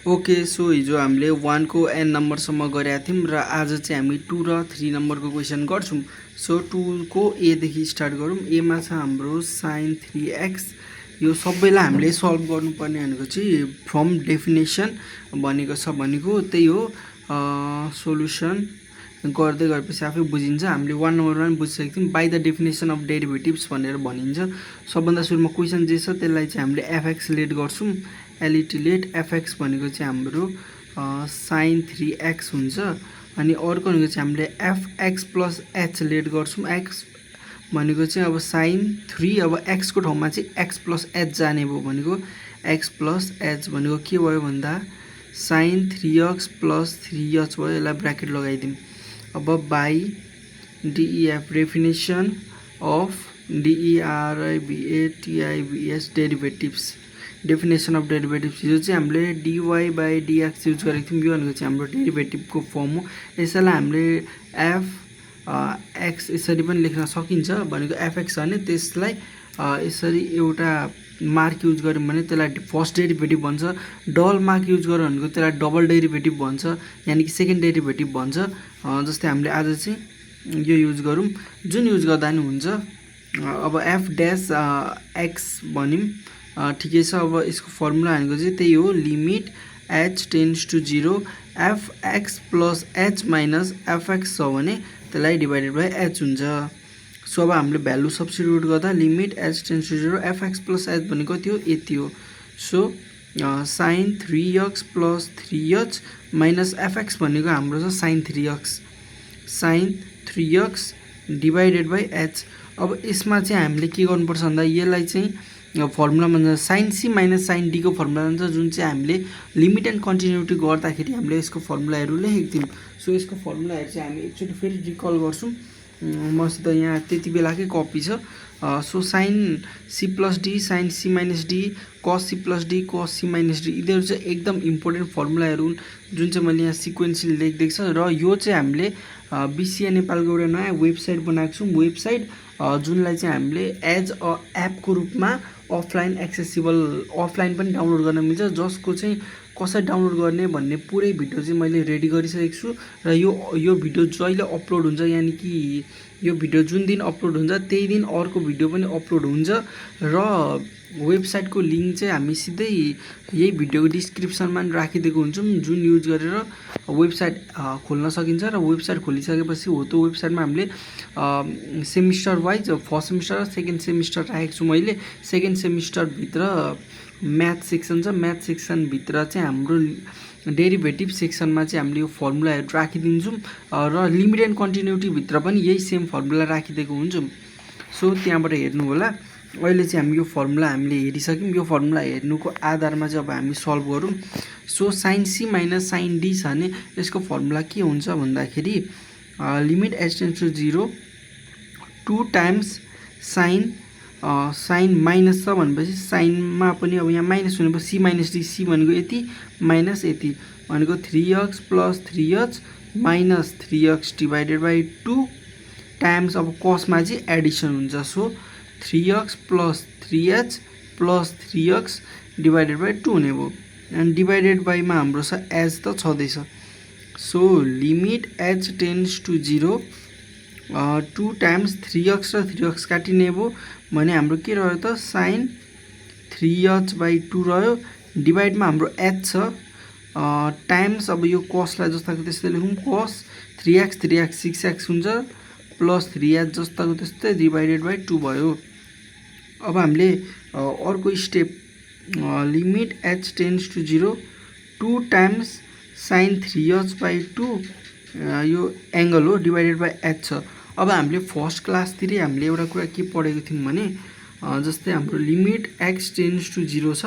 Okay, so हिजो हामीले 1 को n नम्बरसम्म गरेका थियौँ र आज चाहिँ हामी 2 र 3 नम्बरको क्वेसन गर्छौँ। सो 2 को a देखि स्टार्ट गरौँ। a मा छ हाम्रो sin 3x। यो सबैलाई हामीले सल्भ गर्नुपर्ने भनेको चाहिँ फ्रम डेफिनेसन भनेको छ, भनेको त्यही हो। सोल्युसन गर्दै गएपछि आफै बुझिन्छ। हामीले 1 नम्बरमा पनि बुझिसकेको थियौँ, by the definition of derivatives भनेर भनिन्छ। सबभन्दा सुरुमा क्वेसन जे छ त्यसलाई चाहिँ हामीले एफएक्स लेट गर्छौँ। एलइटी लेट एफएक्स भनेको चाहिँ हाम्रो sin 3x हुन्छ। अनि अर्को भनेको चाहिँ हामीले एफएक्स प्लस एच लेट गर्छौँ। एक्स भनेको चाहिँ अब sin 3, अब एक्सको ठाउँमा चाहिँ एक्स प्लस एच जाने भयो भनेको एक्स प्लस एच भनेको के भयो भन्दा sin 3x प्लस 3h भयो। यसलाई ब्राकेट लगाइदिउँ। अब बाई डिइएफ डेफिनेसन अफ डिइआरआइबिएटिआइबिएस डेरिभेटिभ्स, डेफिनेसन अफ डेरिभेटिभ्स यो चाहिँ हामीले डिवाई बाई डिएक्स युज गरेको थियौँ। यो भनेको चाहिँ हाम्रो डेरिभेटिभको फर्म हो। यसैलाई हामीले एफ एक्स यसरी पनि लेख्न सकिन्छ। भनेको एफएक्स भने त्यसलाई यसरी एउटा मार्क युज गऱ्यौँ भने त्यसलाई फर्स्ट डेरिभेटिभ भन्छ। डबल मार्क युज गऱ्यो भनेको त्यसलाई डबल डेरिभेटिभ भन्छ, यानि कि सेकेन्ड डेरिभेटिभ भन्छ। जस्तै हामीले आज चाहिँ यो युज गरौँ, जुन युज गर्दा नि हुन्छ। अब एफ ड्यास एक्स भन्यौँ, ठिकै छ। अब यसको फर्मुला भनेको चाहिँ त्यही हो, limit h tends to 0 f x plus h minus f x छ भने त्यसलाई डिभाइडेड बाई एच हुन्छ। सो अब हामीले भ्यालु सब्स्टिट्युट गर्दा limit h tends to 0 f x plus h भनेको त्यो यति हो। So sin 3x plus 3h minus f x भनेको हाम्रो छ sin 3x, sin 3x divided by h. अब यसमा चाहिँ हामीले के गर्नुपर्छ भन्दा यसलाई चाहिँ फर्मुलामा जान्छ, साइन सी माइनस साइन डीको फर्मुला जान्छ, जुन चाहिँ हामीले लिमिट एन्ड कन्टिन्युटी गर्दाखेरि हामीले यसको फर्मुलाहरू लेखेको थियौँ। सो यसको फर्मुलाहरू चाहिँ हामी एकचोटि फेरि रिकल गर्छौँ। मसित यहाँ त्यति बेलाकै कपी छ। So sine c plus d sine c minus d cos c plus d cos c minus d, यिनीहरू चाहिँ एकदम इम्पोर्टेन्ट फर्मुलाहरू हुन्, जुन चाहिँ मैले यहाँ सिक्वेन्सली लेखिदिएको छ। र यो चाहिँ हामीले बिसिए नेपालको एउटा नयाँ वेबसाइट बनाएको छौँ। वेबसाइट जुनलाई चाहिँ हामीले एज अ एपको रूपमा अफलाइन एक्सेसिबल, अफलाइन पनि डाउनलोड गर्न मिल्छ, जसको चाहिँ कसरी डाउनलोड गर्ने भन्ने पुरै भिडियो चाहिँ मैले रेडी गरिसकेको छु। र यो भिडियो जहिले अपलोड हुन्छ, यानि कि यो भिडियो जुन दिन अपलोड हुन्छ त्यही दिन अर्को भिडियो पनि अपलोड हुन्छ। र वेबसाइटको लिङ्क चाहिँ हामी सिधै यही भिडियोको डिस्क्रिप्सनमा पनि राखिदिएको हुन्छौँ, जुन युज गरेर वेबसाइट खोल्न सकिन्छ। र वेबसाइट खोलिसकेपछि हो त्यो वेबसाइटमा हामीले सेमिस्टर वाइज फर्स्ट सेमिस्टर र सेकेन्ड सेमिस्टर राखेको छु मैले। सेकेन्ड सेमिस्टरभित्र म्याथ सेक्सन छ, म्याथ सेक्सनभित्र चाहिँ हाम्रो डेरिभेटिभ सेक्सनमा चाहिँ हामीले यो फर्मुलाहरू राखिदिन्छौँ। र लिमिट एन्ड कन्टिन्युटीभित्र पनि यही सेम फर्मुला राखिदिएको हुन्छौँ। सो त्यहाँबाट हेर्नु होला। अहिले चाहिँ हामी यो फर्मुला हामीले हेरिसक्यौँ। यो फर्मुला हेर्नुको आधारमा चाहिँ अब हामी सल्भ गरौँ। So sine c minus sine d छ भने यसको फर्मुला के हुन्छ भन्दाखेरि limit h tends to 0 2 times sine, sine minus छ भनेपछि साइनमा पनि अब यहाँ माइनस भनेपछि सी माइनस डी, सी भनेको यति माइनस यति भनेको 3x plus 3h minus 3x divided by 2 times, अब कसमा चाहिँ एडिसन हुन्छ। So 3x plus 3h plus 3x divided by 2 हुने भयो। एन्ड डिभाइडेड बाईमा हाम्रो छ एच त छँदैछ। So limit h tends to 0 2 times 3x र 3x काटिने भयो भने हाम्रो के रह्यो त साइन 3h बाई 2 रह्यो। डिभाइडमा हाम्रो एच छ, टाइम्स अब यो कसलाई जस्ताको त्यस्तै लेखौँ, कस 3x 3x 6x हुन्छ प्लस 3h जस्ताको त्यस्तै डिभाइडेड बाई 2 भयो। अब हामीले अर्को step limit h tends to 0 2 times sine 3h by 2 यो एङ्गल हो डिभाइडेड बाई एच छ। अब हामीले फर्स्ट क्लासतिरै हामीले एउटा कुरा के पढेको थियौँ भने जस्तै हाम्रो लिमिट एक्स टेन्स टु 0 छ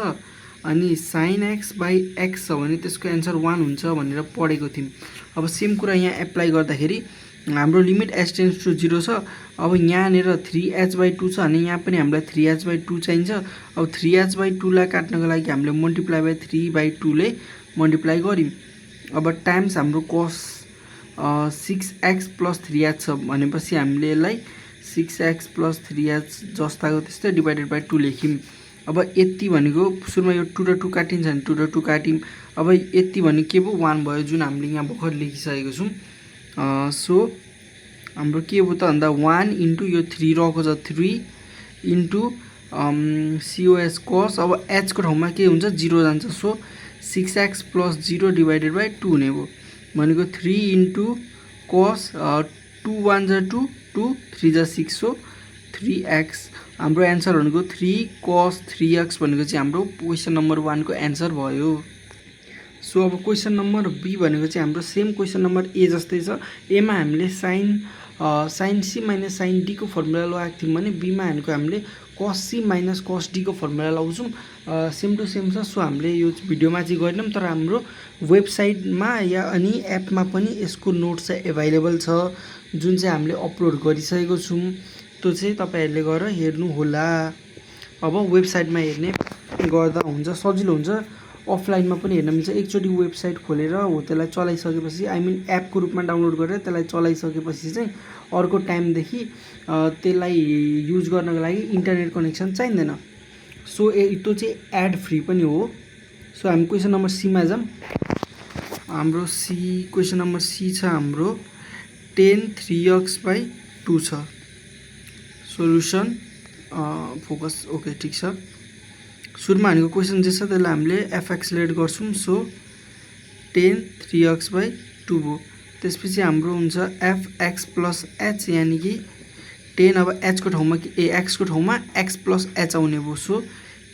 अनि साइन एक्स बाई एक्स छ भने त्यसको एन्सर 1 हुन्छ भनेर पढेको थियौँ। अब सेम कुरा यहाँ एप्लाई गर्दाखेरि हाम्रो लिमिट एच टेन्स टु 0 छ। अब यहाँनिर 3h बाई 2 छ भने यहाँ पनि हामीलाई 3h बाई 2 चाहिन्छ। अब 3h बाई 2 लाई काट्नको लागि हामीले मल्टिप्लाई बाई 3 बाई 2 ले मल्टिप्लाई गऱ्यौँ। अब टाइम्स हाम्रो कस 6x प्लस 3h छ भनेपछि हामीले यसलाई 6x प्लस 3h जस्ताको त्यस्तै डिभाइडेड बाई 2 लेख्यौँ। अब यति भनेको सुरुमा यो 2 र 2 काटिन्छ भने 2 र 2 काट्यौँ। अब यति भनेको के भयो 1 भयो जुन हामीले यहाँ भर्खर लेखिसकेको छौँ। सो हाम्रो के भयो त भन्दा 1 इन्टु यो 3 रहेको छ 3 इन्टु COS cos। अब h को ठाउँमा के हुन्छ 0 जान्छ। सो 6x + 0 डिवाइडेड बाई 2 हुने भयो भनेको 3 इन्टु cos 2 1 जा 2 2 3 जा 6। सो 3x हाम्रो एन्सर भनेको 3 cos 3x भनेको चाहिँ हाम्रो क्वेसन नम्बर 1 को एन्सर भयो। सो अब क्वेसन नम्बर बी भनेको चाहिँ हाम्रो सेम क्वेसन नम्बर ए जस्तै छ। एमा हामीले sin c minus sin d को फर्मुला लगाएको थियौँ भने बीमा भनेको हामीले cos c minus cos d को फर्मुला लगाउँछौँ। सेम टु सेम छ। सो हामीले यो भिडियोमा चाहिँ गरेनौँ तर हाम्रो वेबसाइटमा या अनि एपमा पनि यसको नोट्स चाहिँ एभाइलेबल छ जुन चाहिँ हामीले अपलोड गरिसकेको छौँ। त्यो चाहिँ तपाईहरुले गएर हेर्नु होला। अब वेबसाइटमा हेर्ने गर्दा हुन्छ सजिलो हुन्छ, अफलाइनमा पनि हेर्न मिल्छ। एकचोटि वेबसाइट खोलेर हो त्यसलाई चलाइसकेपछि आई मिन एपको रूपमा डाउनलोड गरेर त्यसलाई चलाइसकेपछि चाहिँ अर्को टाइमदेखि त्यसलाई युज गर्नको लागि इन्टरनेट कनेक्सन चाहिँदैन। सो त्यो चाहिँ एड फ्री पनि हो। सो हामी क्वेसन नम्बर सीमा जाऊँ। हाम्रो सी क्वेसन नम्बर सी छ हाम्रो 10 3x/2 छ। सोल्युसन फोकस ओके ठीक छ। सुरुमा भनेको क्वेसन जे छ त्यसलाई हामीले एक्सलेट गर्छौं। सो 10 3x/2 भयो। त्यसपछि हाम्रो हुन्छ fx + h यानी कि 10 अब h को ठाउँमा x को ठाउँमा x + h आउने भयो। So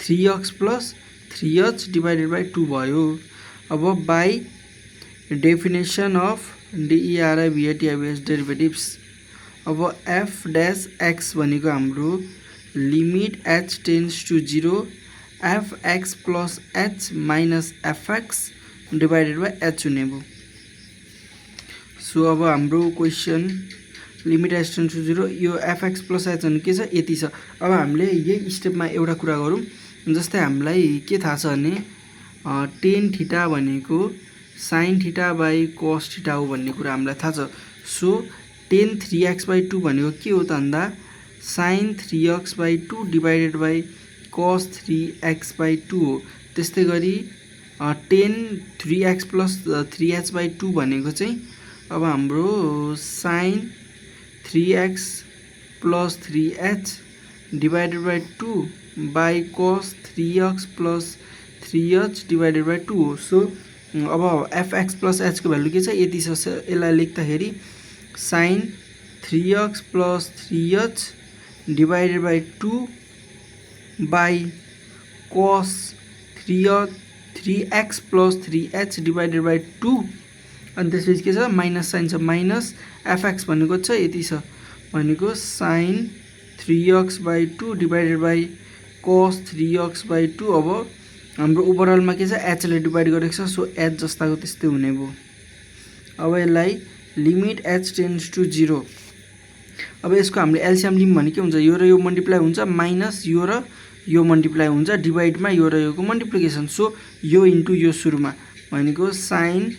3x + 3h divided by 2 भयो। अब by definition of DERIVATIBS derivatives. अब f डैश x भनेको हाम्रो limit h tends to 0 fx + h minus fx divided by h हुने भयो। सो अब हाम्रो question limit h tends to 0 यो fx + h भने के छ यति छ। अब हामीले यही स्टेपमा एउटा कुरा गरौँ। जस्तै हामीलाई के थाहा छ भने tan थीटा भनेको sin थीटा बाइ cos थीटा हो भन्ने कुरा हामीलाई थाहा छ। सो tan 3x/2 भनेको के हो त भन्दा sin 3x/2 divided by cos 3x/2 हो। त्यस्तै गरी tan 3x + 3h/2 भनेको चाहिँ अब हाम्रो sin 3x + 3h divided by 2 by cos 3x + 3h divided by 2 हो। सो अब fx + h को भ्यालु के छ यति छ। यसलाई लेख्दाखेरि sin 3x + 3h divided by 2 by cos 3x + 3h divided by 2 अनि त्यसपछि के छ माइनस साइन छ माइनस fx भनेको छ यति छ भनेको sin 3x/2 divided by cos 3x/2। अब हाम्रो ओभरअलमा के छ h ले डिवाइड गरेको छ। सो h जस्ताको त्यस्तै हुने भयो। अब यसलाई लिमिट h टेन्ड्स टु 0। अब यसको हामीले एलसीएम लियौं भने के हुन्छ यो र यो मल्टिप्लाई हुन्छ माइनस यो र यो मल्टिप्लाई हुन्छ डिवाइडमा यो र योको मल्टिप्लिकेसन। सो यो इन्टु यो सुरुमा भनेको sin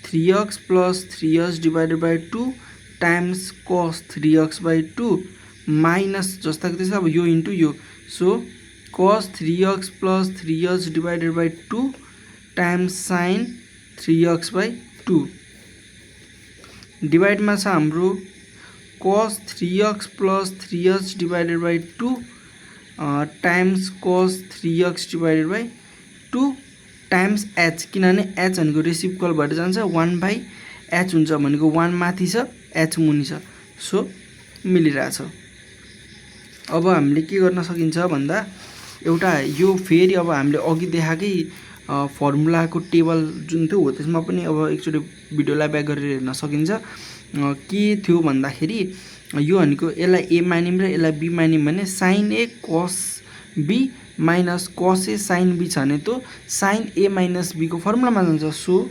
3x + 3h divided by 2 times cos 3x/2 minus जस्ताको त्यस्तै अब यो इन्टु यो। So cos 3x + 3h divided by 2 times sin 3x/2 डिवाइडमा छ हाम्रो cos 3x + 3h divided by 2 times cos 3x divided by 2 times h किनभने h भनेको रेसिप्रोकल भएर जान्छ 1/h हुन्छ भनेको 1 माथि छ h मुनि छ। सो मिलिरहेछ। अब हामीले के गर्न सकिन्छ भन्दा एउटा यो फेरि अब हामीले अघि देखाएकै फर्मुलाको टेबल जुन थियो हो त्यसमा पनि अब एकचोटि भिडियोलाई ब्याक गरेर हेर्न सकिन्छ। के थियो भन्दाखेरि यो भनेको यसलाई a मानिम र यसलाई b मानिम भने sin a cos b minus cos a sin b छ भने त्यो sin a माइनस b को फर्मुलामा जान्छ। So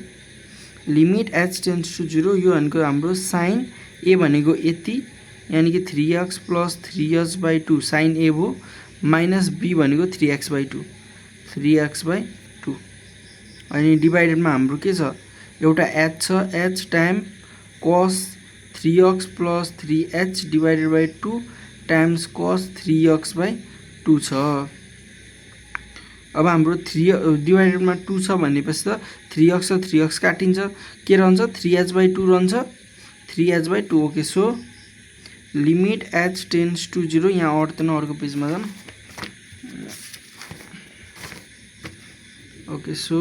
limit h tends to 0 यो भनेको हाम्रो sin a भनेको यति यानी कि 3x + 3h/2 sin a भयो माइनस b भनेको 3x/2 अनि डिवाइडेडमा हाम्रो के छ एउटा h छ h time cos 3x + 3h divided by 2 times cos 3x/2 छ। अब हाम्रो 3 डिभाइडेडमा 2 छ भनेपछि त 3x र 3x काटिन्छ के रहन्छ 3h/2 रहन्छ 3h/2 okay so limit h tends to 0 यहाँ अट्दैन अर्को पेजमा जाम okay so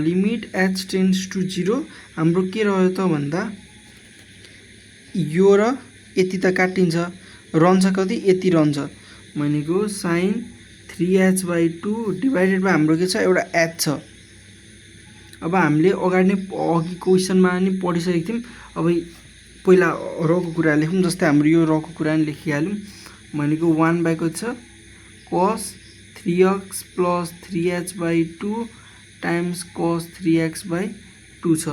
limit h tends to 0 हाम्रो के रह्यो त भन्दा यो र यति त काटिन्छ रहन्छ कति यति रहन्छ भनेको sin 3h/2 डिभाइडेड बाइ हाम्रो के छ एउटा h छ अब हामीले अगाडि अघि क्वेशनमा नि पढिसकेको थियौं अब पहिला रको कुरा लेखौं जस्तै हाम्रो यो रको कुरा नि लेखिहाल्यौं भनेको 1 बाइ कति छ cos 3x + 3h/2 times cos 3x/2 छ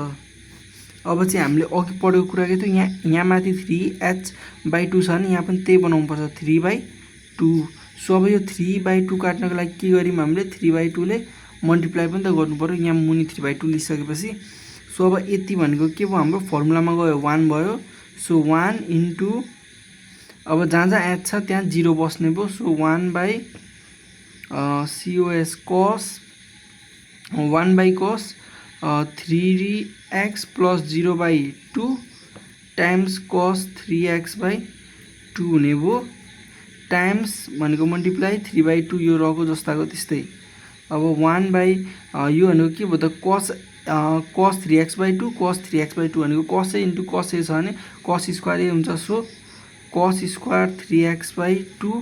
अब चाहिँ हामीले अघि पढेको कुरा के थियो यहाँ माथि 3h/2 छ नि यहाँ पनि त्यही बनाउनु पर्छ 3/2 सो अब यो 3/2 काट्नको लागि के गर्यौं हामीले 3/2 ले मल्टिप्लाई पनि त गर्नु पर्यो यहाँ मुनि 3/2 लिइसकेपछि सो अब यति भनेको के भयो हाम्रो फर्मुलामा गयो 1 भयो सो 1 इन्टु अब जहाँ जहाँ h छ त्यहाँ 0 बस्ने भयो so 1/cos cos 1/cos 3x + 0/2 times cos 3x/2 हुने भयो टाइम्स भनेको मल्टिप्लाई 3/2 यो रको जस्ताको त्यस्तै अब 1 यो भनेको के भयो त cos 3x/2 cos 3x/2 भनेको cos a into cos a छ भने cos स्क्वायर a हुन्छ so cos square 3x/2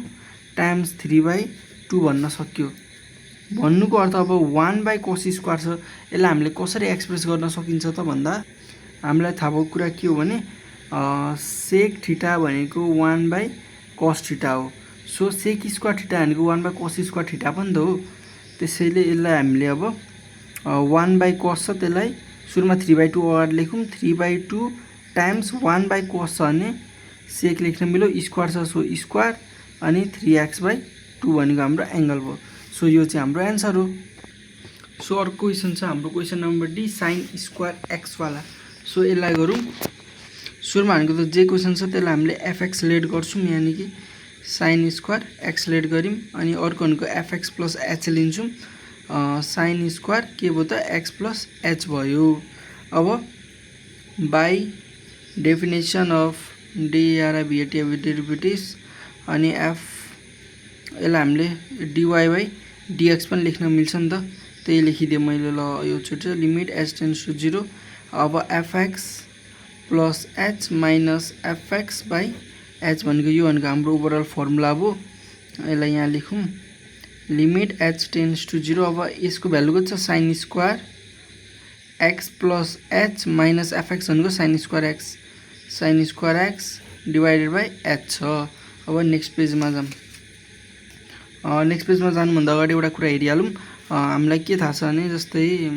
times 3/2 भन्न सक्यो भन्नुको अर्थ अब 1/cos स्क्वायर छ यसलाई हामीले कसरी एक्सप्रेस गर्न सकिन्छ त भन्दा हामीलाई थाहा भएको कुरा के हो भने sec थीटा भनेको 1/cos थीटा हो सो sec स्क्वायर थीटा भनेको 1/cos स्क्वायर थीटा पनि त हो त्यसैले यसलाई हामीले अब 1/cos छ त्यसलाई सुरुमा 3/2 अगाडि लेखौं 3/2 टाइम्स 1/cos छ भने sec लेख्न मिल्यो स्क्वायर छ सो स्क्वायर अनि 3x/2 भनेको हाम्रो एंगल भयो सो यो चाहिँ हाम्रो आन्सर हो सो अर्को क्वेशन छ हाम्रो question number D sin square x वाला सो यसलाई गरौँ सुरुमा भनेको त जे क्वेशन छ त्यसलाई हामीले fx लेट गर्छौं यानी कि sin स्क्वायर x लेट गरिम अनि अर्को भनेको fx + h लिन्छौं sin स्क्वायर के भयो त x + h भयो अब बाइ डेफिनेसन अफ डेरिभेटिभ्स अनि f यसलाई हामीले dy/dx पनि लेख्न मिल्छ नि त त्यही लेखिदिए मैले ल यो चोटि लिमिट h टेन्ड्स टु 0 अब fx + h - fx/h भनेको यो भनेको हाम्रो ओभरअल फर्मुला हो यसलाई यहाँ लेखौं लिमिट h टेन्ड्स टु 0 अब यसको भ्यालु कति छ sin square x + h - fx भनेको sin square x divided by h छ अब नेक्स्ट पेजमा जाम नेक्स्ट पेजमा जानु भन्दा अगाडि एउटा कुरा हेरिहालौं हामीलाई के थाहा छ भने जस्तै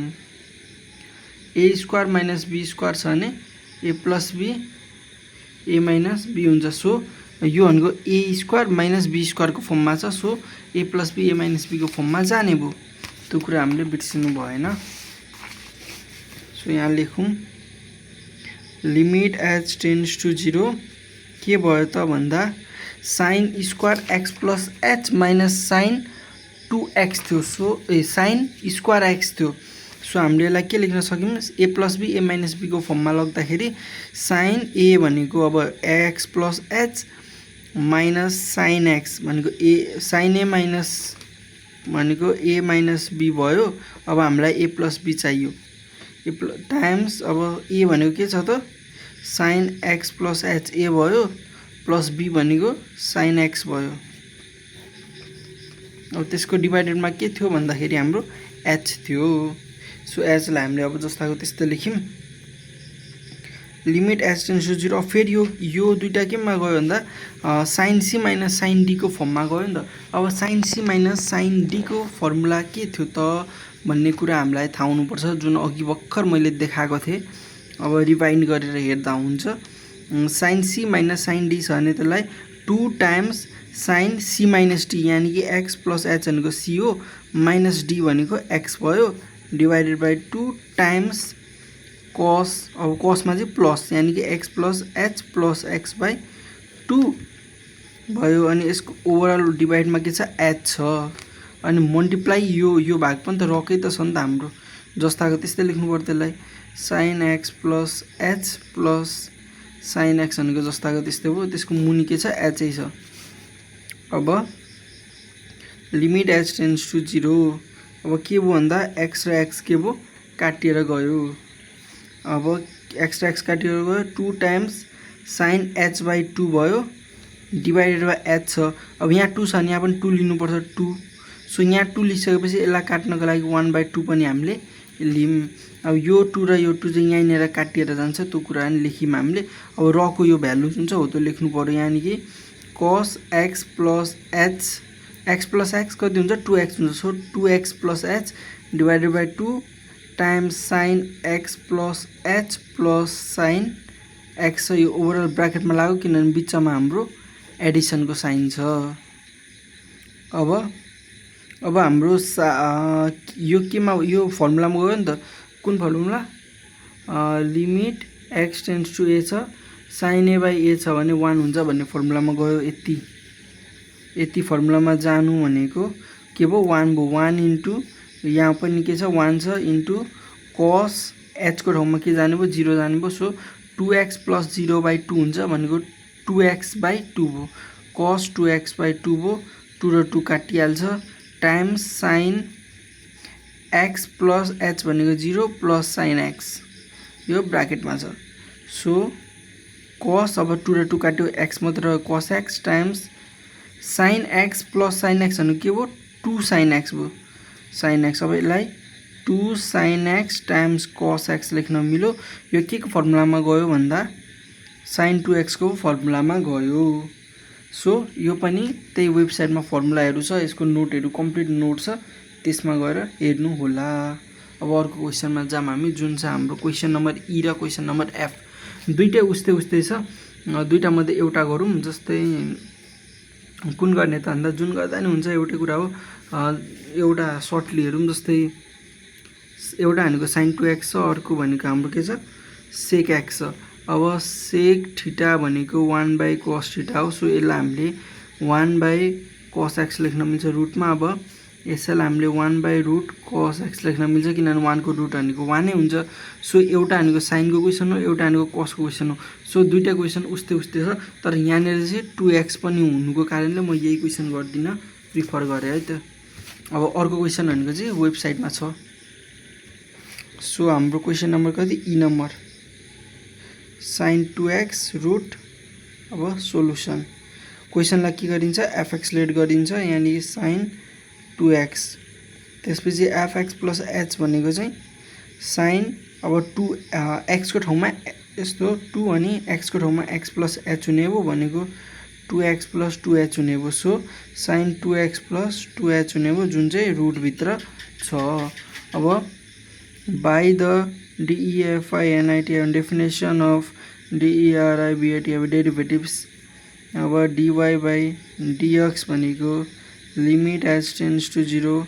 a स्क्वायर - b स्क्वायर छ भने a + b a - b हुन्छ सो यो भनेको a स्क्वायर - b स्क्वायर को फर्ममा छ so a + b a - b को फर्ममा जाने भयो त्यो कुरा हामीले बिर्सिनु भएन सो यहाँ लेखौं लिमिट h टेन्ड्स टु 0 के भयो त भन्दा sin square x + h - sin 2x थियो सो sin स्क्वायर x थियो सो हामीले यसलाई के लेख्न सक्यौं a + b a - b को फर्ममा लग्दाखेरि sin a भनेको अब x + h minus sin x भनेको a sin a माइनस भनेको a - b भयो अब हामीलाई a + b चाहियो टाइम्स अब a भनेको के छ त sin x + h a भयो प्लस b भनेको sin x भयो अब त्यसको डिवाइडेडमा के थियो भन्दाखेरि हाम्रो h थियो सो h लाई हामीले अब जस्ताको त्यस्तै लेख्यौं लिमिट h टेन्ड्स टु 0 फेरि यो दुईटा केमा गयो भन्दा sin c - sin d को फर्ममा गयो नि त अब sin c - sin d को फर्मुला के थियो त भन्ने कुरा हामीलाई थाहा हुनुपर्छ जुन अघि भर्खर मैले देखाएको थिए अब रिवाइन्ड गरेर हेर्दा हुन्छ sin c - sin d छ भने त्यसलाई 2 टाइम्स sin c - d यानी कि x + h भनेको c हो माइनस d भनेको x भयो डिवाइडेड बाइ 2 टाइम्स cos अब cos मा चाहिँ प्लस यानी कि x + h + x/2 भयो अनि यसको ओभरअल डिवाइडमा के छ h छ अनि मल्टिप्लाई यो भाग पनि त रकै त छ नि त हाम्रो, जस्ताको त्यस्तै लेख्नु पर्यो त्यसलाई। sin x plus h plus sin x भनेको जस्ताको त्यस्तै हो, त्यसको मुनि के छ h छ। अब लिमिट h टेन्ड्स टु 0, अब के भयो भन्दा x र x के भयो काटिएर गयो। अब x र x काटिएर गयो 2 टाइम्स sin h/2 भयो डिभाइडेड बाई h छ। अब यहाँ 2 छ भने यहाँ पनि 2 लिनुपर्छ 2, सो यहाँ 2 लिइसकेपछि यसलाई काट्नको लागि 1/2 पनि हामीले लियौँ। अब यो 2 र यो 2 चाहिँ यहीँनिर काटिएर जान्छ, त्यो कुरा पनि लेख्यौँ हामीले। अब रको यो भ्यालु जुन छ हो त्यो लेख्नु पर्यो, यानि कि cos x plus h, x plus x कति हुन्छ 2x हुन्छ, so 2x plus h divided by 2 times sin x plus h plus sin x छ। यो ओभरअल ब्राकेटमा लाग्यो किनभने बिचमा हाम्रो एडिसनको साइन छ। अब हाम्रो यो केमा यो फर्मुलामा गयो नि त, कुन formula limit x tends to a छ sin a बाई a छ भने 1 हुन्छ भन्ने फर्मुलामा गयो। यति फर्मुलामा जानु भनेको के भयो 1 भयो, 1 इन्टु यहाँ पनि के छ 1 छ इन्टु cos h को ठाउँमा के जाने भयो 0 जाने भयो, सो 2x प्लस 0/2 हुन्छ भनेको 2x/2 भयो, cos 2x/2 भयो, 2 र 2 काटिहाल्छ times sin x plus h भनेको 0 प्लस sin x यो ब्राकेटमा छ। सो cos अब 2 र 2 काट्यो x मात्र cos x times sin x plus sin x भनेको के भयो 2 sin x भयो, sin x। अब यसलाई 2 sin x times cos x लेख्न मिल्यो। यो के को फर्मुलामा गयो भन्दा sin 2x को फर्मुलामा गयो। सो यो पनि त्यही वेबसाइटमा फर्मुलाहरू छ, यसको नोटहरू कम्प्लिट नोट छ, त्यसमा गएर हेर्नु होला। अब अर्को क्वेसनमा जाम हामी, जुन छ हाम्रो क्वेसन नम्बर ई र क्वेसन नम्बर एफ। दुईटै उस्तै छ, दुईटा मध्ये एउटा गरौँ। जस्तै कुन गर्ने त भन्दा जुन गर्दा नि हुन्छ एउटै कुरा हो, एउटा सर्टली हेरौँ। जस्तै एउटा भनेको sin 2x छ, अर्को भनेको हाम्रो के छ sec x छ। अब sec थीटा भनेको 1/cos थीटा हो, सो यसलाई हामीले 1/cos x लेख्न मिल्छ रुटमा। अब यसलाई हामीले 1/√cos x लेख्न मिल्छ किनभने 1 को रुट भनेको 1 नै हुन्छ। सो एउटा भनेको साइनको क्वेसन हो, एउटा भनेको cos को क्वेसन हो, सो दुईटा क्वेसन उस्तै छ। तर यहाँनिर चाहिँ 2x पनि हुनुको कारणले म यही क्वेसन गर्दिनँ, प्रिफर गरेँ है त। अब अर्को क्वेसन भनेको चाहिँ वेबसाइटमा छ। सो हाम्रो क्वेसन नम्बर कति ई नम्बर sin 2x रुट। अब सोलुसन क्वेसनलाई के गरिन्छ fx लेट गरिन्छ, यानि sin 2x, त्यसपछि fx प्लस h भनेको चाहिँ sin अब 2x को ठाउँमा यस्तो 2 अनि x को ठाउँमा x प्लस h हुने भयो भनेको 2x प्लस 2h हुने भयो, so sin 2x plus 2h हुने भयो जुन चाहिँ रुटभित्र छ। अब by the DEFI NIT definition of DERIBAT अब derivatives, अब dy by dx भनेको limit h tends to 0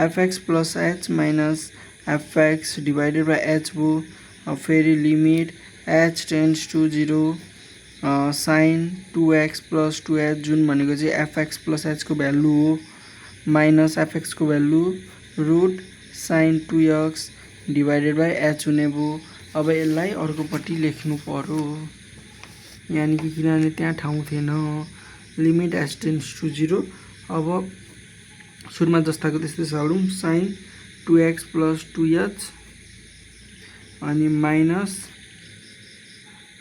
fx plus h minus fx divided by h भयो। अब फेरि limit h tends to 0 sin 2x plus 2h जुन भनेको चाहिँ fx plus h को भ्यालु हो माइनस fx को value root sin 2x divided by h हुने भयो। अब यसलाई अर्कोपट्टि लेख्नु पर्यो, यानि कि किनभने त्यहाँ ठाउँ थिएन। लिमिट h टेन्ड्स टु 0, अब सुरुमा जस्ताको त्यस्तै सारौँ sin 2x प्लस 2h अनि minus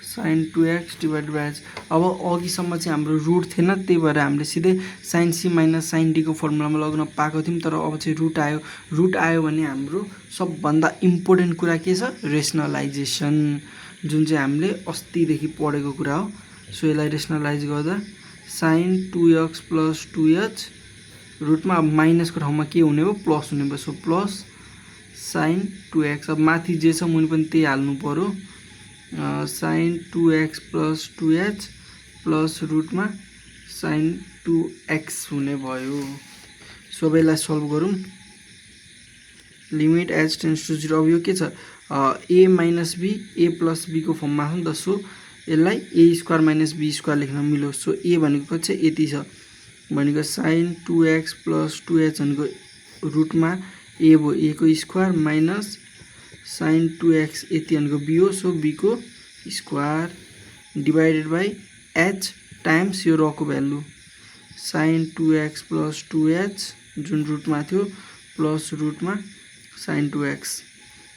sin 2x divided by h। अब अघिसम्म चाहिँ हाम्रो रुट थिएन, त्यही भएर हामीले सिधै sin c minus sin d को फर्मुलामा लग्न पाएको थियौँ। तर अब चाहिँ रुट आयो भने हाम्रो सबभन्दा इम्पोर्टेन्ट कुरा के छ रेसनलाइजेसन, जुन चाहिँ हामीले अस्तिदेखि पढेको कुरा हो। सो यसलाई रेसनलाइज गर्दा sin 2x प्लस 2h रुटमा अब माइनसको ठाउँमा के हुने भयो प्लस हुने भयो, सो प्लस sin 2x। अब माथि जे छ मुनि पनि त्यही हाल्नु पर्यो, sin 2x plus 2h plus रुटमा sin 2x हुने भयो। सो अब यसलाई सल्भ गरौँ। लिमिट h टेन्ड्स टु 0, अब यो के छ a minus b a plus b को फर्ममा छ नि त, सो यसलाई a square minus b square लेख्न मिल्यो। सो a भनेको कति छ यति छ, भनेको साइन 2x प्लस 2h भनेको रुटमा a भयो, a को स्क्वायर माइनस साइन 2x यति भनेको b हो, सो b को square divided by h times यो र को value sign 2x plus 2h जुन रुटमा थियो प्लस रुटमा साइन 2x।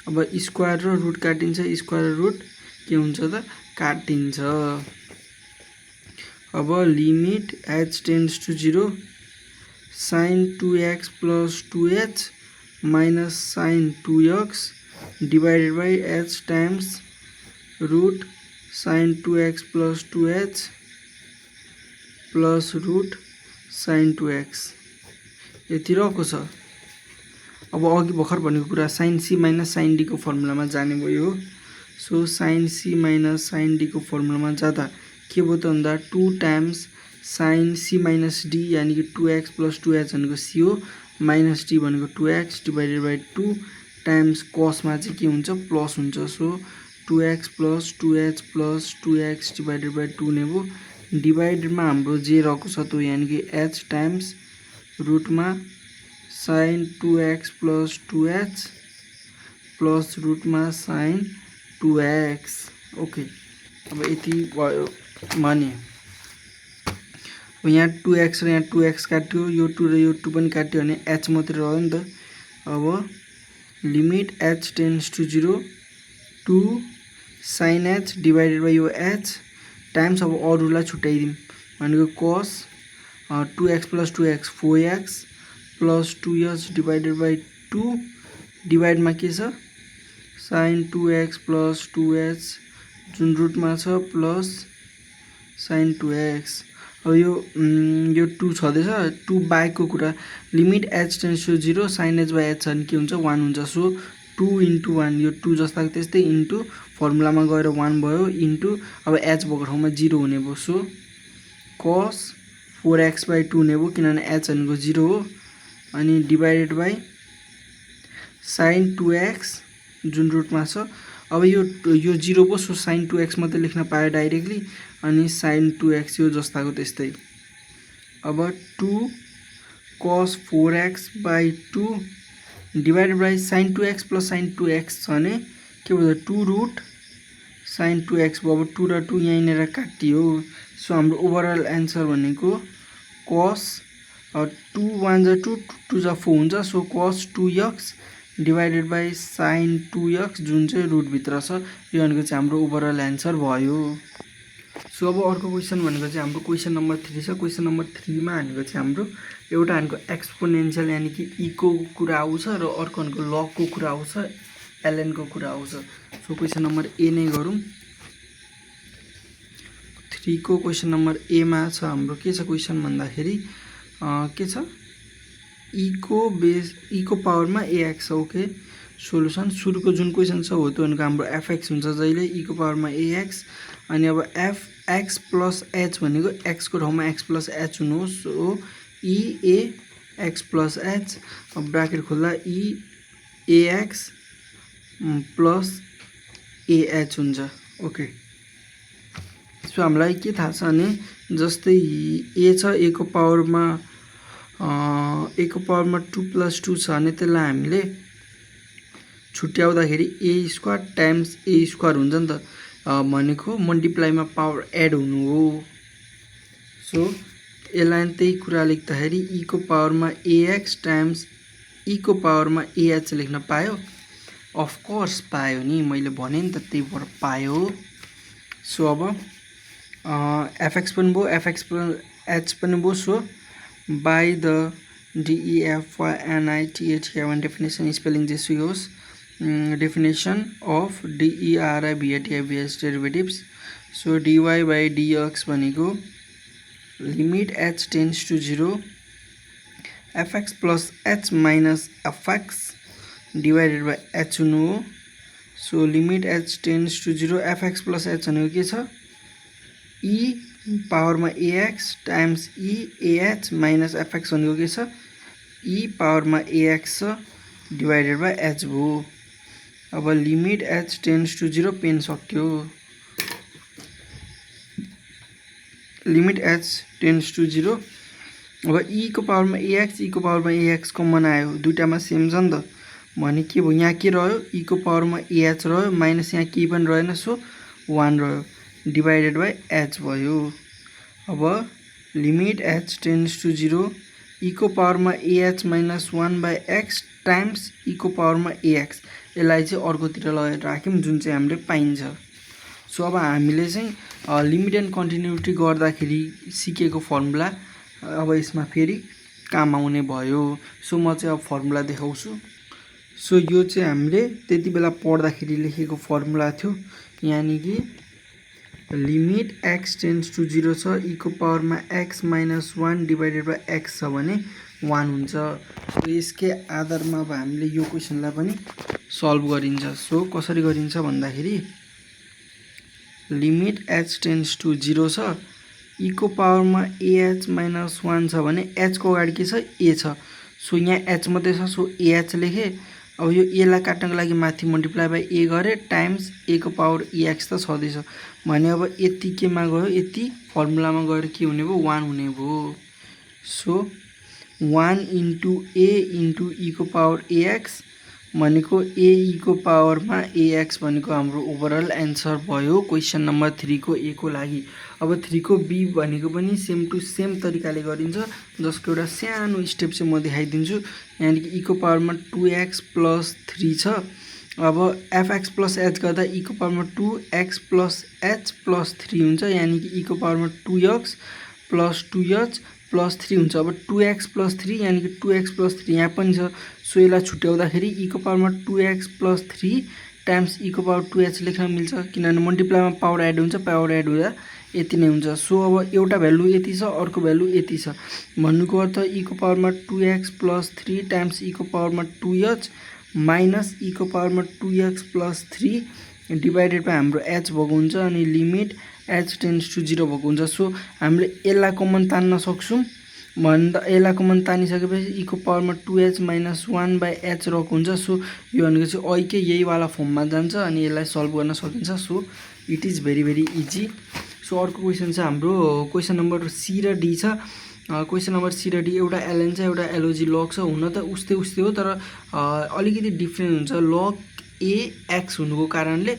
अब स्क्वायर र रुट काटिन्छ, स्क्वायर र रुट के हुन्छ त काटिन्छ। अब limit h tends to 0 sine 2x plus 2h minus sine 2x divided by h times root sine 2x plus 2h plus root sine 2x यति रहेको छ। अब अघि भर्खर भनेको कुरा sine c minus sine d को फर्मुलामा जाने भयो। So sine c minus sine d को फर्मुलामा जाँदा के भयो त भन्दा 2 times sine c minus d यानी कि 2x प्लस 2h भनेको सी हो, माइनस डी भनेको 2x डिवाइडेड बाई 2 टाइम्स कसमा चाहिँ के हुन्छ प्लस हुन्छ। So 2x plus 2h plus 2x divided by 2 ने भयो, डिवाइडेडमा हाम्रो जे रहेको छ त्यो यानी कि h टाइम्स रुटमा sine 2x plus 2h plus रुटमा साइन 2x। ओके, अब यति भयो भने अब यहाँ 2x र यहाँ 2x काट्यो, यो 2 र यो 2 पनि काट्यो भने h मात्रै रह्यो नि त। अब limit h tends to 0 2 sine h divided by यो h टाइम्स अब अरूलाई छुट्याइदिउँ भनेको cos 2x plus 2x 4x plus 2h divided by 2 डिवाइडमा के छ साइन 2x प्लस 2h जुन रुटमा छ प्लस साइन 2x। अब यो 2 छँदैछ, 2 बाहेकको कुरा limit h tends to 0 sine h by h छ भने के हुन्छ 1 हुन्छ। सो 2 इन्टु 1 यो 2 जस्ताको त्यस्तै इन्टु फर्मुलामा गएर 1 भयो इन्टु अब h भएको ठाउँमा 0 हुने भयो। सो कस 4x बाई 2 हुने भयो किनभने h भनेको 0 हो, अनि डिवाइडेड बाई साइन 2x जुन रुटमा छ। अब यो 0 भयो, सो साइन 2x मात्रै लेख्न पायो डाइरेक्टली, अनि साइन 2x यो जस्ताको त्यस्तै। अब 2 कस 4x by 2 divided by sine 2x plus sign 2x छ भने के भयो 2 रुट साइन 2x भयो। अब 2 र 2 यहीँनिर काटियो, सो हाम्रो ओभरअल एन्सर भनेको कस 2 1 जा 2 2 जा 4 हुन्छ। सो कस 2x divided by sine 2x जुन चाहिँ रुटभित्र छ, यो भनेको चाहिँ हाम्रो ओभरअल एन्सर भयो। सो अब अर्को क्वेसन भनेको चाहिँ हाम्रो क्वेसन नम्बर 3 छ। क्वेसन नम्बर 3 मा भनेको चाहिँ हाम्रो एउटा भनेको एक्सपोनेन्शियल यानी कि e को कुरा आउँछ र अर्को भनेको लग को कुरा आउँछ, ln को कुरा आउँछ। सो क्वेसन नम्बर ए नै गरौँ। 3 को क्वेसन नम्बर ए मा छ हाम्रो के छ क्वेसन भन्दाखेरि के छ e को पावरमा ax। ओके, सोलुसन सुरुको जुन क्वेसन छ हो त्यो भनेको हाम्रो fx हुन्छ जहिले e को पावरमा ax, अनि अब fx प्लस h भनेको x को ठाउँमा x प्लस h हुनु हो। So e ax plus h, अब ब्राकेट खोल्दा e ax प्लस ah हुन्छ। ओके, सो हामीलाई के थाहा छ भने जस्तै a छ a को पावरमा 2 प्लस 2 छ भने त्यसलाई हामीले छुट्याउँदाखेरि a square times a square हुन्छ नि त, भनेको मल्टिप्लाईमा पावर एड हुनु हो। सो यसलाई त्यही कुरा लेख्दाखेरि e को पावरमा ax टाइम्स e को पावरमा ah लेख्न पायो। अफ कोर्स पायो नि, मैले भने नि त त्यही भएर पायो। सो अब fx पनि भयो, fx प्लस h पनि भयो। So by the DEFYNITHI definition spelling जेसुकै होस्, definition of DERIVATIVS derivatives. So dy by dx भनेको limit h tends to 0 fx plus h minus fx divided by h हुनु हो। So limit h tends to 0 fx plus h भनेको के छ e पावरमा ax times e ah minus fx भनेको के छ e पावरमा ax छ डिवाइडेड बाई h भयो। अब limit h tends to 0 pain सक्यो, लिमिट h टेन्ड्स टु 0 अब e को पावरमा ax e को पावरमा ax कमन आयो दुईटामा सेम छ नि त भने के भयो यहाँ के रह्यो e को पावरमा ah रह्यो माइनस यहाँ केही पनि रहेन सो 1 रह्यो डिभाइडेड बाइ h भयो अब limit h tends to 0 e को पावरमा ah minus 1 by x times e को पावरमा ax यसलाई चाहिँ अर्कोतिर लगाएर राख्यौँ जुन चाहिँ हामीले पाइन्छ सो अब हामीले चाहिँ लिमिट एन्ड कन्टिन्युटी गर्दाखेरि सिकेको फर्मुला अब यसमा फेरि काम आउने भयो सो म चाहिँ अब फर्मुला देखाउँछु सो यो चाहिँ हामीले त्यति बेला पढ्दाखेरि लेखेको फर्मुला थियो यानी कि लिमिट x टेन्ड्स टु 0 छ e को पावरमा x minus 1 divided by x छ भने 1 हुन्छ सो यसकै आधारमा अब हामीले यो क्वेसनलाई पनि सल्भ गरिन्छ सो कसरी गरिन्छ भन्दाखेरि लिमिट h टेन्ड्स टु 0 छ e को पावरमा ah माइनस 1 छ भने h को अगाडि के छ a छ सो यहाँ h मात्रै छ सो ah लेखे अब यो a लाई काट्नको लागि माथि मल्टिप्लाई बाइ a गरे टाइम्स a को पावर ax त छँदैछ भने अब यति केमा गयो यति फर्मुलामा गएर के हुने भयो 1 हुने भयो so 1 into a into e को पावर ax भनेको a e को पावरमा ax भनेको हाम्रो ओभरअल एन्सर भयो क्वेसन नम्बर 3 को a को लागि अब 3 को b भनेको पनि सेम टु सेम तरिकाले गरिन्छ जसको एउटा सानो स्टेप चाहिँ म देखाइदिन्छु यानी कि e को पावरमा 2x प्लस 3 छ अब fx प्लस h गर्दा e को पावरमा 2x प्लस h प्लस 3 हुन्छ यानी कि e को पावरमा 2x प्लस 2h प्लस 3 हुन्छ अब 2x प्लस 3 यानी कि 2x प्लस 3 यहाँ पनि छ सो यसलाई छुट्याउँदाखेरि e को पावरमा 2x प्लस 3 टाइम्स e को पावर 2h लेख्न मिल्छ किनभने मल्टिप्लाईमा पावर एड हुन्छ पावर एड हुँदा यति नै हुन्छ सो अब एउटा भ्यालु यति छ अर्को भ्यालु यति छ भन्नुको अर्थ e को पावरमा 2x प्लस 3 टाइम्स e को पावरमा 2h माइनस e को पावरमा 2x प्लस 3 डिभाइडेड बाइ हाम्रो h भएको हुन्छ अनि लिमिट h टेन्ड्स टु 0 भएको हुन्छ सो हामीले यसलाई कमन तान्न सक्छौँ भन्दा यसलाई कमन तानिसकेपछि e को पावरमा 2h माइनस 1 बाइ h रहेको हुन्छ सो यो भनेको चाहिँ अहिले यही वाला फर्ममा जान्छ अनि यसलाई सल्भ गर्न सकिन्छ so it is very easy so अर्को क्वेसन चाहिँ हाम्रो क्वेसन नम्बर सी र डी छ क्वेसन नम्बर सी र डी एउटा एलएन छ एउटा एलओजी लग छ हुन त उस्तै हो तर अलिकति डिफ्रेन्ट हुन्छ लग ए एक्स हुनुको कारणले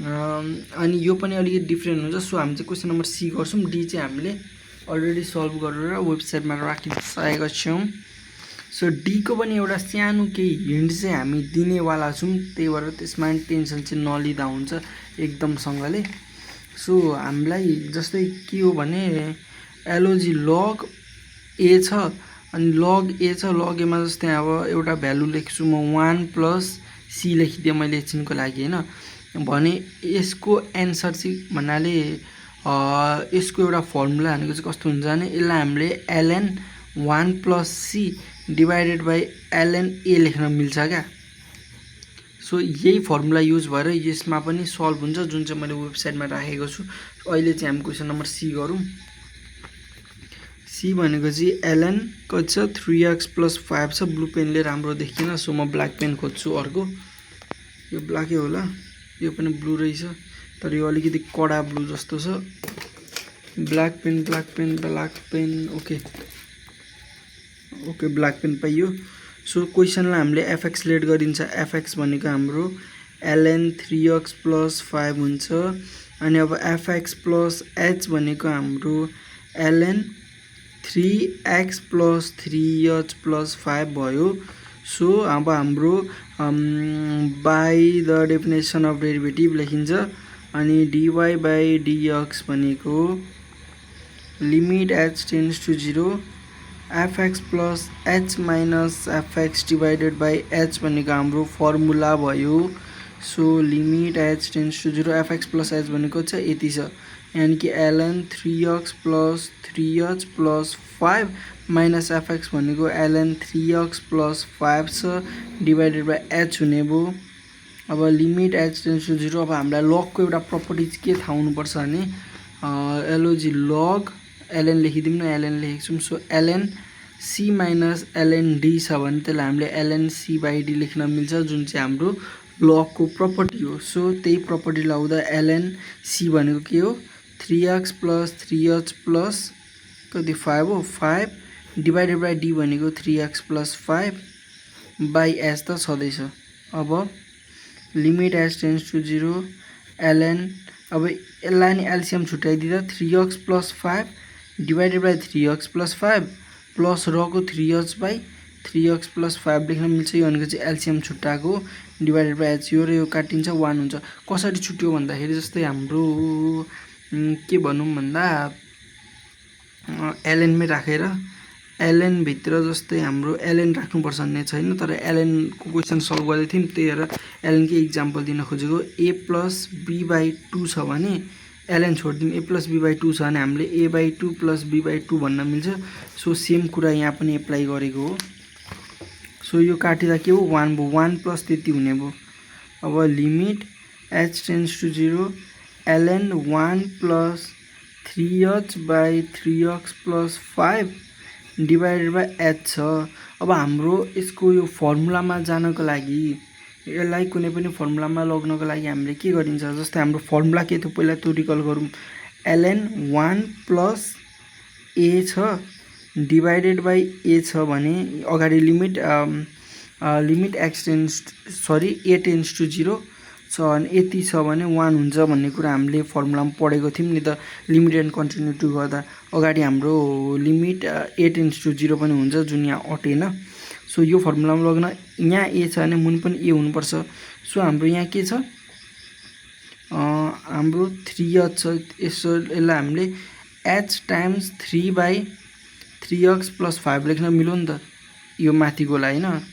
अनि यो पनि अलिकति डिफ्रेन्ट हुन्छ सो हामी चाहिँ क्वेसन नम्बर सी गर्छौँ डी चाहिँ हामीले अलरेडी सल्भ गरेर वेबसाइटमा राखिसकेका छौँ सो डी को पनि एउटा सानो केही हिन्ट चाहिँ हामी दिनेवाला छौँ त्यही भएर त्यसमा टेन्सन चाहिँ नलिँदा हुन्छ एकदमसँगले सो हामीलाई जस्तै के हो भने एलओजी लग ए छ अनि लग ए छ लग एमा जस्तै अब एउटा भ्यालु लेख्छु म 1 प्लस सी लेखिदिएँ मैले एकछिनको लागि हैन भने यसको एन्सर चाहिँ भन्नाले यसको एउटा फर्मुला भनेको चाहिँ कस्तो हुन्छ भने यसलाई हामीले ln 1 plus c divided by ln a लेख्न मिल्छ क्या सो यही फर्मुला युज भएर यसमा पनि सल्भ हुन्छ जुन चाहिँ मैले वेबसाइटमा राखेको छु अहिले चाहिँ हामी क्वेसन नम्बर सी गरौँ सी भनेको चाहिँ ln कति छ 3x प्लस 5 छ ब्लू पेनले राम्रो देखिन सो म ब्ल्याक पेन खोज्छु अर्को यो ब्ल्याकै होला यो पनि ब्लू रहेछ तर यो अलिकति कडा ब्लू जस्तो छ black pen okay black pen पाइयो सो क्वेसनलाई हामीले fx लेट गरिन्छ fx भनेको हाम्रो ln 3x प्लस 5 हुन्छ अनि अब fx प्लस h भनेको हाम्रो ln 3x plus 3h plus 5 भयो सो अब हाम्रो by the definition of derivative लेखिन्छ अनि dy बाई dx भनेको limit h tends to 0 fx plus h minus fx divided by h भनेको हाम्रो फर्मुला भयो so limit h tends to 0 fx plus h भनेको चाहिँ यति छ यानी कि ln 3x plus 3h plus 5 minus fx भनेको ln 3x प्लस 5 छ डिभाइडेड बाई h हुने भयो अब लिमिट h टेन्ड्स टु 0 अब हामीलाई लगको एउटा प्रपर्टिज के थाहा हुनुपर्छ भने एलओजी लग ln लेखिदिउँ न ln लेखेको छौँ so ln c minus ln d छ भने त्यसलाई हामीले ln c बाई d लेख्न मिल्छ जुन चाहिँ हाम्रो लगको प्रपर्टी हो सो त्यही प्रपर्टी लाउँदा ln c भनेको के हो 3x प्लस 3h प्लस कति 5 हो 5 डिभाइडेड बाई डी भनेको 3x + 5 बाई एच त छँदैछ। अब limit h tends to 0 ln अब यसलाई नि एलसिएम छुट्याइदिँदा 3x + 5 divided by 3x + 5 plus रको 3h बाई 3x + 5 लेख्न मिल्छ। यो भनेको चाहिँ एलसिएम छुट्टाएको डिभाइडेड बाई एच, यो र यो काटिन्छ 1 हुन्छ। कसरी छुट्यो भन्दाखेरि जस्तै हाम्रो के भनौँ भन्दा एलएनमै राखेर एलएन भित्र जस्तै हाम्रो एलएन राख्नुपर्छ भन्ने छैन, तर एलएनको क्वेसन सल्भ गर्दै थियौँ, त्यही भएर एलएनकै इक्जाम्पल दिन खोजेको। a + b/2 छ भने एलएन छोडिदिउँ, a + b/2 छ भने हामीले a/2 + b/2 भन्न मिल्छ। सो सेम कुरा यहाँ पनि एप्लाई गरेको हो। सो यो काटिँदा के हो 1 भयो, 1 + त्यति हुने भयो। अब limit h tends to 0 ln 1 + 3h by 3x + 5 divided by H छ। अब हाम्रो यसको यो फर्मुलामा जानको लागि, यसलाई कुनै पनि फर्मुलामा लग्नको लागि हामीले के गरिन्छ, जस्तै हाम्रो फर्मुला के थियो पहिला त्यो रिकल गरौँ। ln 1 + a छ डिभाइडेड बाई a छ भने अगाडि लिमिट a टेन्स टु 0 छ भने यति छ भने 1 हुन्छ भन्ने कुरा हामीले फर्मुलामा पढेको थियौँ नि त। लिमिट एन्ड कन्टिन्युटी गर्दा अगाडि हाम्रो लिमिट a टेन्स टु 0 पनि हुन्छ, जुन यहाँ अटेन। सो यो फर्मुलामा लग्न यहाँ a छ भने मुनि पनि a हुनुपर्छ। सो हाम्रो यहाँ के छ, हाम्रो 3h छ, यसलाई हामीले h टाइम्स 3/3x + 5 लेख्न मिल्यो नि त। यो माथिकोलाई होइन,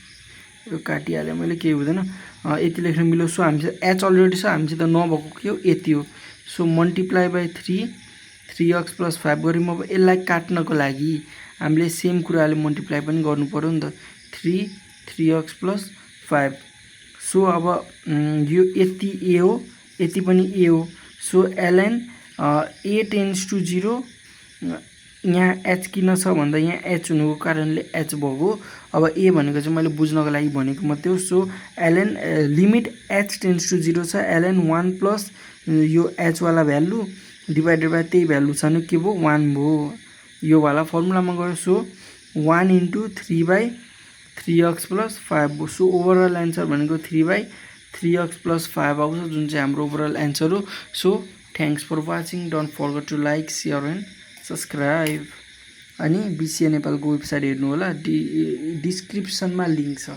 यो काटिहालेँ मैले, केही हुँदैन, यति लेख्न मिल्यो। सो हामीसित h अलरेडी छ, हामीसित नभएको के हो यति हो। सो मल्टिप्लाई बाई 3x + 5 गऱ्यौँ। अब यसलाई काट्नको लागि हामीले सेम कुराले मल्टिप्लाई पनि गर्नु पर्यो नि त, 3x + 5। सो अब यो यति a हो, यति पनि a हो। So ln a tends to 0 यहाँ h किन छ भन्दा यहाँ h हुनुको कारणले h भएको। अब a भनेको चाहिँ मैले बुझ्नको लागि भनेको मात्रै हो। So ln limit h tends to 0 छ ln 1 + यो h वाला भ्यालु डिभाइडेड बाई त्यही भ्यालु छ भने के भयो 1 भयो। यो वाला फर्मुलामा गयो। सो 1 × 3/3x + 5 भयो। सो ओभरअल एन्सर भनेको 3/3x + 5 आउँछ, जुन चाहिँ हाम्रो ओभरअल एन्सर हो। So thanks for watching, don't forget to like, share and subscribe. अनि बिसिए नेपालको वेबसाइट हेर्नु होला, डिस्क्रिप्सनमा लिङ्क छ।